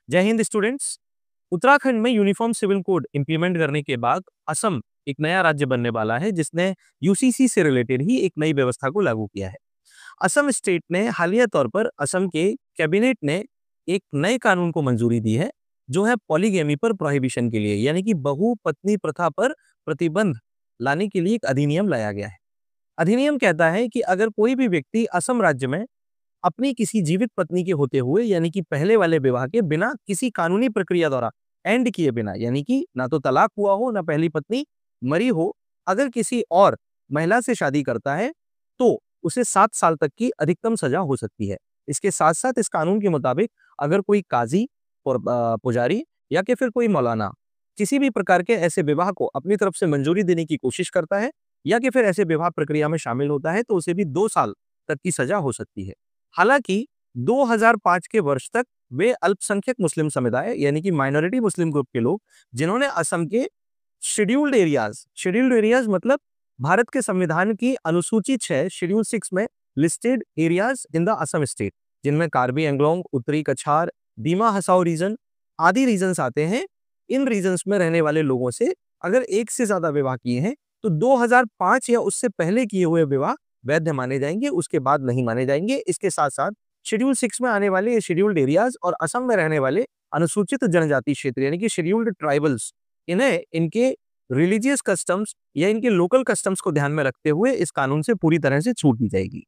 जय हिंद स्टूडेंट्स। उत्तराखंड में uniform civil code implement करने के बाद असम एक नया राज्य बनने वाला है जिसने यूसीसी से रिलेटेड ही एक नई व्यवस्था को लागू किया है। असम स्टेट ने हालिया तौर पर असम के कैबिनेट ने एक नए कानून को मंजूरी दी है जो है पॉलीगैमी पर प्रोहिबिशन के लिए, यानी कि बहु पत्नी प्रथा पर प्रतिबंध लाने के लिए एक अधिनियम लाया गया है। अधिनियम कहता है कि अगर कोई भी व्यक्ति असम राज्य में अपनी किसी जीवित पत्नी के होते हुए, यानी कि पहले वाले विवाह के बिना किसी कानूनी प्रक्रिया द्वारा एंड किए बिना, यानी कि ना तो तलाक हुआ हो ना पहली पत्नी मरी हो, अगर किसी और महिला से शादी करता है तो उसे 7 साल तक की अधिकतम सजा हो सकती है। इसके साथ साथ इस कानून के मुताबिक अगर कोई काजी पुजारी या कि फिर कोई मौलाना किसी भी प्रकार के ऐसे विवाह को अपनी तरफ से मंजूरी देने की कोशिश करता है या कि फिर ऐसे विवाह प्रक्रिया में शामिल होता है तो उसे भी 2 साल तक की सजा हो सकती है। हालांकि 2005 के वर्ष तक वे अल्पसंख्यक मुस्लिम समुदाय, यानी कि माइनॉरिटी मुस्लिम ग्रुप के लोग, जिन्होंने असम के शेड्यूल्ड एरियाज मतलब भारत के संविधान की अनुसूची 6 शेड्यूल 6 में listed areas in the Assam state, जिनमें कार्बी एंग्लोंग, उत्तरी कछार, दीमा हसाओ रीजन आदि रीजन्स आते हैं। इन रीजन्स में रहने वाले लोगों से अगर एक से ज्यादा विवाह किए हैं तो 2005 या उससे पहले किए हुए विवाह वैध माने जाएंगे, उसके बाद नहीं माने जाएंगे। इसके साथ साथ शेड्यूल 6 में आने वाले शेड्यूल्ड एरियाज और असम में रहने वाले अनुसूचित जनजाति क्षेत्र, यानी कि शेड्यूल्ड ट्राइबल्स, इन्हें इनके रिलीजियस कस्टम्स या इनके लोकल कस्टम्स को ध्यान में रखते हुए इस कानून से पूरी तरह से छूट दी जाएगी।